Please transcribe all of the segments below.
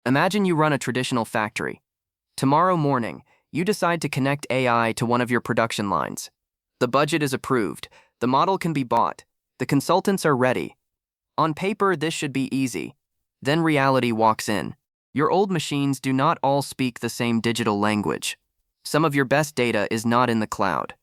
Imagine you run a traditional factory. Tomorrow morning, you decide to connect AI to one of your production lines. The budget is approved, the model can be bought, the consultants are ready. On paper, this should be easy. Then reality walks in. Your old machines do not all speak the same digital language. Some of your best data is not in the cloud.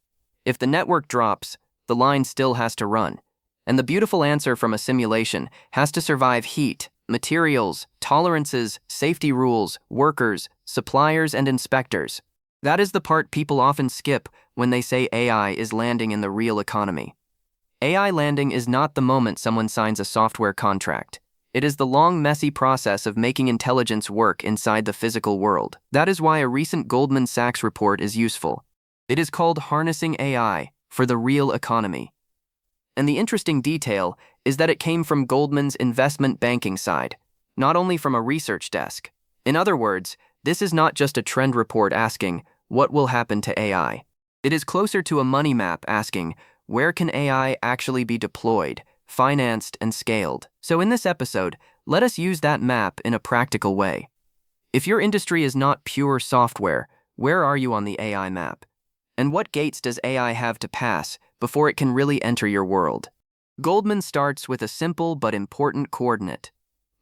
If the network drops, the line still has to run. And the beautiful answer from a simulation has to survive heat, materials, tolerances, safety rules, workers, suppliers, and inspectors. That is the part people often skip when they say AI is landing in the real economy. AI landing is not the moment someone signs a software contract. It is the long, messy process of making intelligence work inside the physical world. That is why a recent Goldman Sachs report is useful. It is called Harnessing AI for the Real Economy. And the interesting detail is that it came from Goldman's investment banking side, not only from a research desk. In other words, this is not just a trend report asking, what will happen to AI? It is closer to a money map asking, where can AI actually be deployed, financed, and scaled? So in this episode, let us use that map in a practical way. If your industry is not pure software, where are you on the AI map? And what gates does AI have to pass before it can really enter your world? Goldman starts with a simple but important coordinate.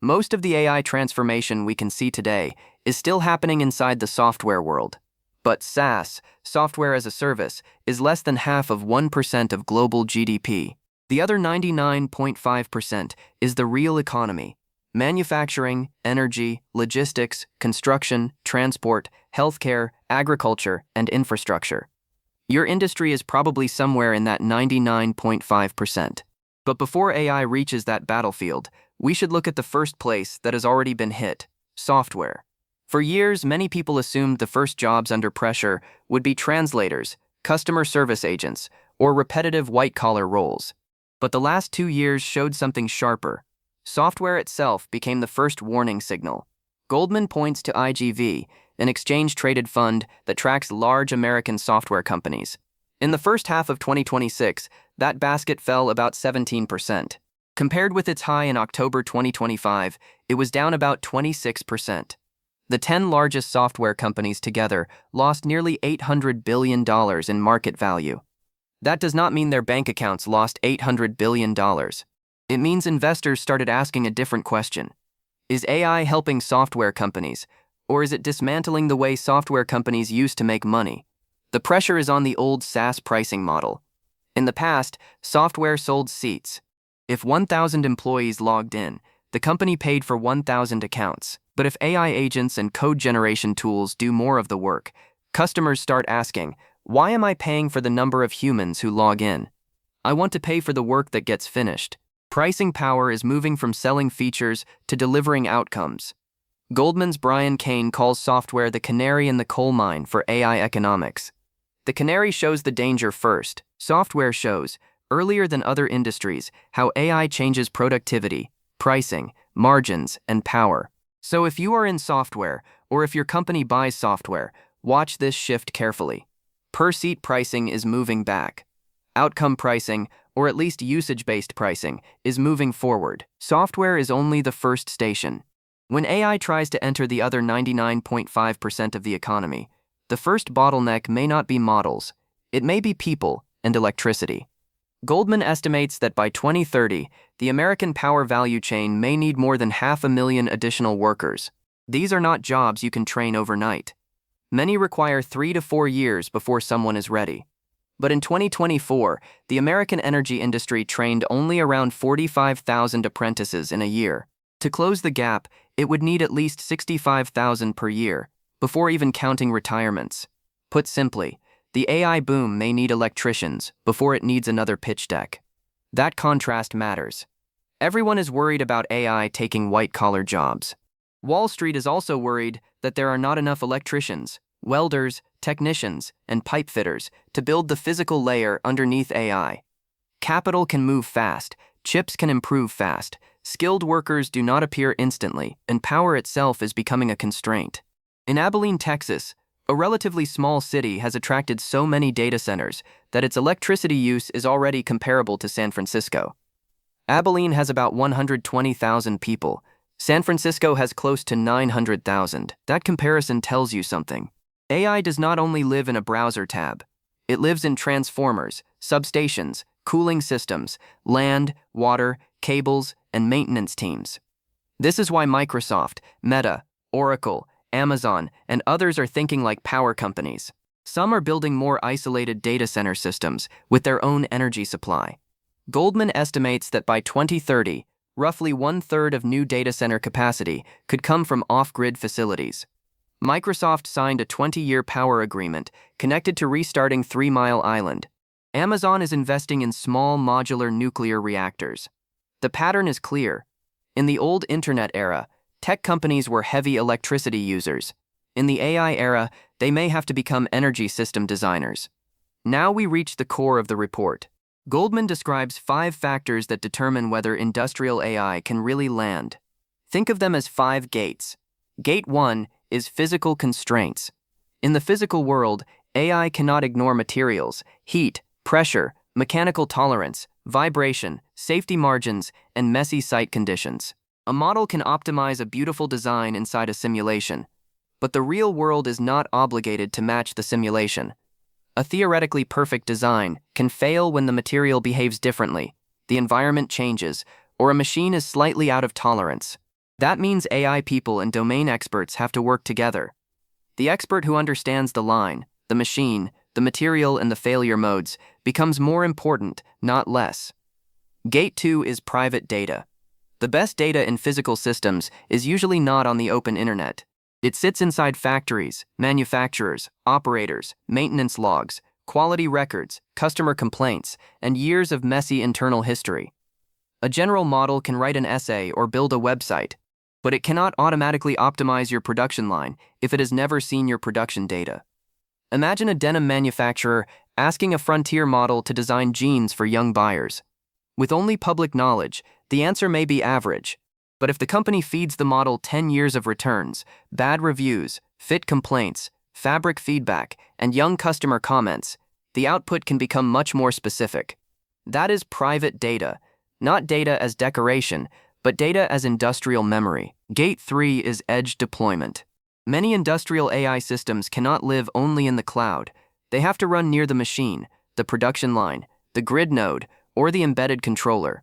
Most of the AI transformation we can see today is still happening inside the software world. But SaaS, software as a service, is less than half of 1% of global GDP. The other 99.5% is the real economy: manufacturing, energy, logistics, construction, transport, healthcare, agriculture, and infrastructure. Your industry is probably somewhere in that 99.5%. But before AI reaches that battlefield, we should look at the first place that has already been hit: software. For years, many people assumed the first jobs under pressure would be translators, customer service agents, or repetitive white-collar roles. But the last 2 years showed something sharper. Software itself became the first warning signal. Goldman points to IGV, an exchange-traded fund that tracks large American software companies. In the first half of 2026, that basket fell about 17%. Compared with its high in October 2025, it was down about 26%. The 10 largest software companies together lost nearly $800 billion in market value. That does not mean their bank accounts lost $800 billion. It means investors started asking a different question. Is AI helping software companies, or is it dismantling the way software companies used to make money? The pressure is on the old SaaS pricing model. In the past, software sold seats. If 1,000 employees logged in, the company paid for 1,000 accounts. But if AI agents and code generation tools do more of the work, customers start asking, why am I paying for the number of humans who log in? I want to pay for the work that gets finished. Pricing power is moving from selling features to delivering outcomes. Goldman's Brian Kane calls software the canary in the coal mine for AI economics. The canary shows the danger first. Software shows, earlier than other industries, how AI changes productivity, pricing, margins, and power. So if you are in software, or if your company buys software, watch this shift carefully. Per-seat pricing is moving back. Outcome pricing, or at least usage-based pricing, is moving forward. Software is only the first station. When AI tries to enter the other 99.5% of the economy, the first bottleneck may not be models. It may be people and electricity. Goldman estimates that by 2030, the American power value chain may need more than 500,000 additional workers. These are not jobs you can train overnight. Many require 3 to 4 years before someone is ready. But in 2024, the American energy industry trained only around 45,000 apprentices in a year. To close the gap, it would need at least 65,000 per year, before even counting retirements. Put simply, the AI boom may need electricians before it needs another pitch deck. That contrast matters. Everyone is worried about AI taking white-collar jobs. Wall Street is also worried that there are not enough electricians, welders, technicians, and pipe fitters to build the physical layer underneath AI. Capital can move fast, chips can improve fast, skilled workers do not appear instantly, and power itself is becoming a constraint. In Abilene, Texas, a relatively small city has attracted so many data centers that its electricity use is already comparable to San Francisco. Abilene has about 120,000 people, San Francisco has close to 900,000. That comparison tells you something. AI does not only live in a browser tab. It lives in transformers, substations, cooling systems, land, water, cables, and maintenance teams. This is why Microsoft, Meta, Oracle, Amazon, and others are thinking like power companies. Some are building more isolated data center systems with their own energy supply. Goldman estimates that by 2030, roughly 1/3 of new data center capacity could come from off-grid facilities. Microsoft signed a 20-year power agreement connected to restarting 3 Mile Island. Amazon is investing in small modular nuclear reactors. The pattern is clear. In the old internet era, tech companies were heavy electricity users. In the AI era, they may have to become energy system designers. Now we reach the core of the report. Goldman describes 5 factors that determine whether industrial AI can really land. Think of them as 5 gates. Gate 1 is physical constraints. In the physical world, AI cannot ignore materials, heat, pressure, mechanical tolerance, vibration, safety margins, and messy site conditions. A model can optimize a beautiful design inside a simulation, but the real world is not obligated to match the simulation. A theoretically perfect design can fail when the material behaves differently, the environment changes, or a machine is slightly out of tolerance. That means AI people and domain experts have to work together. The expert who understands the line, the machine, the material, and the failure modes becomes more important, not less. Gate 2 is private data. The best data in physical systems is usually not on the open internet. It sits inside factories, manufacturers, operators, maintenance logs, quality records, customer complaints, and years of messy internal history. A general model can write an essay or build a website, but it cannot automatically optimize your production line if it has never seen your production data. Imagine a denim manufacturer asking a frontier model to design jeans for young buyers. With only public knowledge, the answer may be average. But if the company feeds the model 10 years of returns, bad reviews, fit complaints, fabric feedback, and young customer comments, the output can become much more specific. That is private data, not data as decoration, but data as industrial memory. Gate 3 is edge deployment. Many industrial AI systems cannot live only in the cloud. They have to run near the machine, the production line, the grid node, or the embedded controller.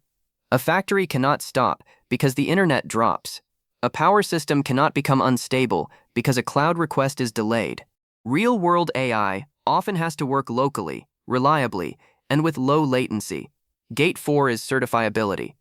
A factory cannot stop because the internet drops. A power system cannot become unstable because a cloud request is delayed. Real-world AI often has to work locally, reliably, and with low latency. Gate 4 is certifiability.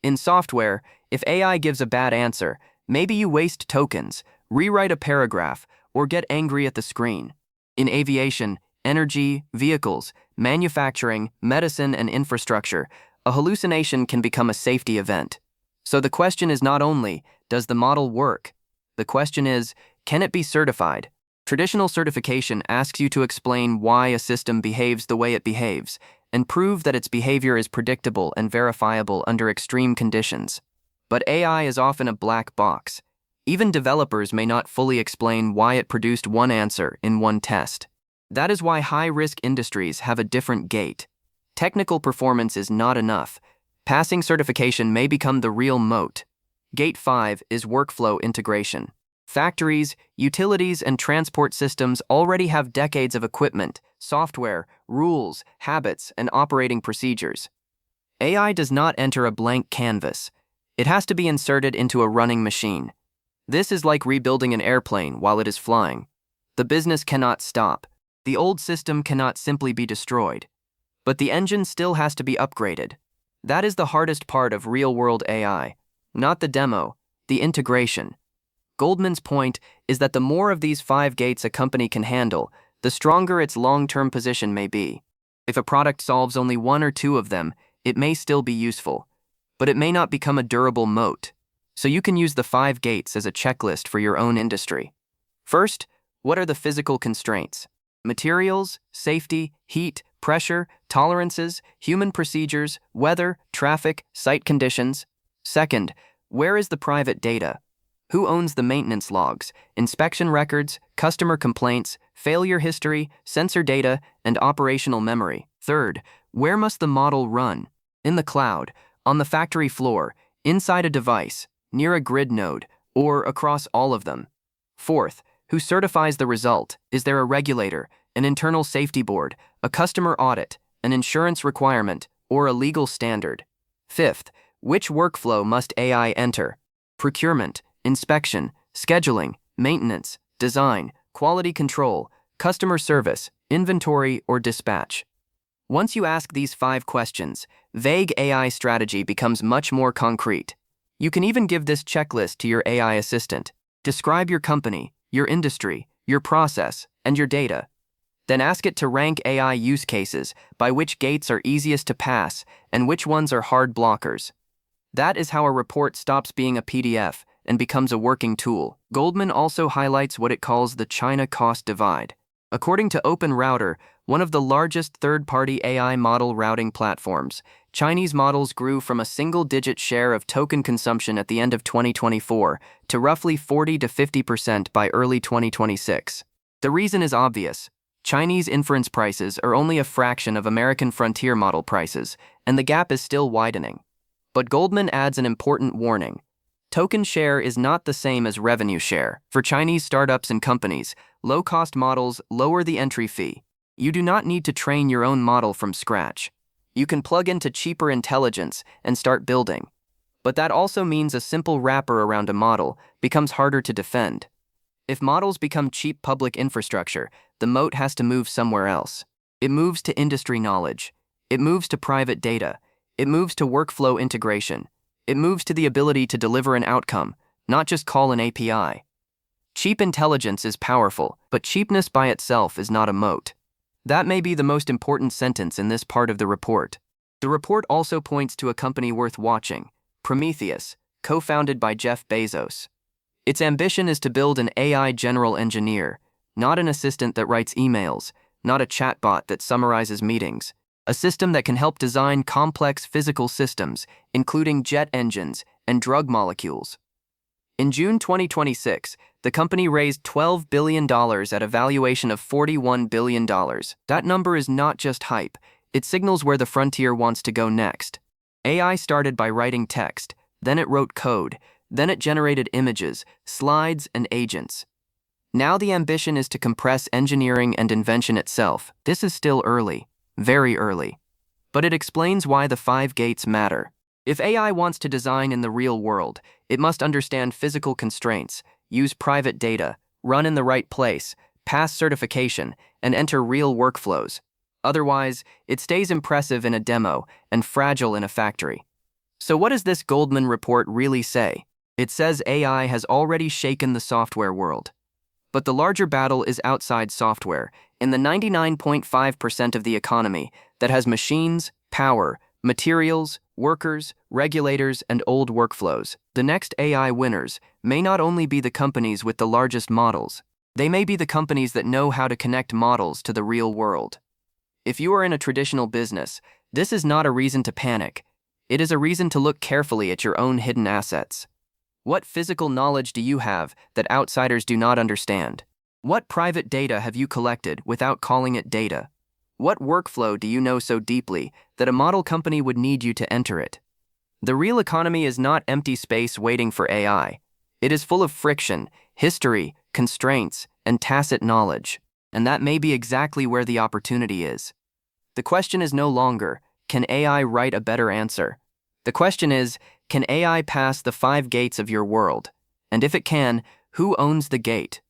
In software, if AI gives a bad answer, maybe you waste tokens, rewrite a paragraph, or get angry at the screen. In aviation, energy, vehicles, manufacturing, medicine, and infrastructure, a hallucination can become a safety event. So the question is not only, does the model work? The question is, can it be certified? Traditional certification asks you to explain why a system behaves the way it behaves, and prove that its behavior is predictable and verifiable under extreme conditions. But AI is often a black box. Even developers may not fully explain why it produced one answer in one test. That is why high-risk industries have a different gate. Technical performance is not enough. Passing certification may become the real moat. Gate 5 is workflow integration. Factories, utilities, and transport systems already have decades of equipment, software, rules, habits, and operating procedures. AI does not enter a blank canvas. It has to be inserted into a running machine. This is like rebuilding an airplane while it is flying. The business cannot stop. The old system cannot simply be destroyed. But the engine still has to be upgraded. That is the hardest part of real-world AI. Not the demo, the integration. Goldman's point is that the more of these 5 gates a company can handle, the stronger its long-term position may be. If a product solves only 1 or 2 of them, it may still be useful, but it may not become a durable moat. So you can use the 5 gates as a checklist for your own industry. First, what are the physical constraints? Materials, safety, heat, pressure, tolerances, human procedures, weather, traffic, site conditions. Second, where is the private data? Who owns the maintenance logs, inspection records, customer complaints, failure history, sensor data, and operational memory? Third, where must the model run? In the cloud, on the factory floor, inside a device, near a grid node, or across all of them? Fourth, who certifies the result? Is there a regulator, an internal safety board, a customer audit, an insurance requirement, or a legal standard? Fifth, which workflow must AI enter? Procurement, inspection, scheduling, maintenance, design, quality control, customer service, inventory, or dispatch? Once you ask these 5 questions, vague AI strategy becomes much more concrete. You can even give this checklist to your AI assistant. Describe your company, your industry, your process, and your data. Then ask it to rank AI use cases by which gates are easiest to pass and which ones are hard blockers. That is how a report stops being a PDF and becomes a working tool. Goldman also highlights what it calls the China cost divide. According to OpenRouter, one of the largest third-party AI model routing platforms, Chinese models grew from a single-digit share of token consumption at the end of 2024 to roughly 40 to 50% by early 2026. The reason is obvious. Chinese inference prices are only a fraction of American frontier model prices, and the gap is still widening. But Goldman adds an important warning. Token share is not the same as revenue share. For Chinese startups and companies, low-cost models lower the entry fee. You do not need to train your own model from scratch. You can plug into cheaper intelligence and start building. But that also means a simple wrapper around a model becomes harder to defend. If models become cheap public infrastructure, the moat has to move somewhere else. It moves to industry knowledge. It moves to private data. It moves to workflow integration. It moves to the ability to deliver an outcome, not just call an API. Cheap intelligence is powerful, but cheapness by itself is not a moat. That may be the most important sentence in this part of the report. The report also points to a company worth watching, Prometheus, co-founded by Jeff Bezos. Its ambition is to build an AI general engineer, not an assistant that writes emails, not a chatbot that summarizes meetings, a system that can help design complex physical systems, including jet engines and drug molecules. In June 2026, the company raised $12 billion at a valuation of $41 billion. That number is not just hype, it signals where the frontier wants to go next. AI started by writing text, then it wrote code, then it generated images, slides, and agents. Now the ambition is to compress engineering and invention itself. This is still early, very early. But it explains why the 5 gates matter. If AI wants to design in the real world, it must understand physical constraints, use private data, run in the right place, pass certification, and enter real workflows. Otherwise, it stays impressive in a demo and fragile in a factory. So what does this Goldman report really say? It says AI has already shaken the software world. But the larger battle is outside software, in the 99.5% of the economy that has machines, power, materials, workers, regulators, and old workflows. The next AI winners may not only be the companies with the largest models, they may be the companies that know how to connect models to the real world. If you are in a traditional business, this is not a reason to panic. It is a reason to look carefully at your own hidden assets. What physical knowledge do you have that outsiders do not understand? What private data have you collected without calling it data? What workflow do you know so deeply that a model company would need you to enter it? The real economy is not empty space waiting for AI. It is full of friction, history, constraints, and tacit knowledge. And that may be exactly where the opportunity is. The question is no longer, can AI write a better answer? The question is, can AI pass the 5 gates of your world? And if it can, who owns the gate?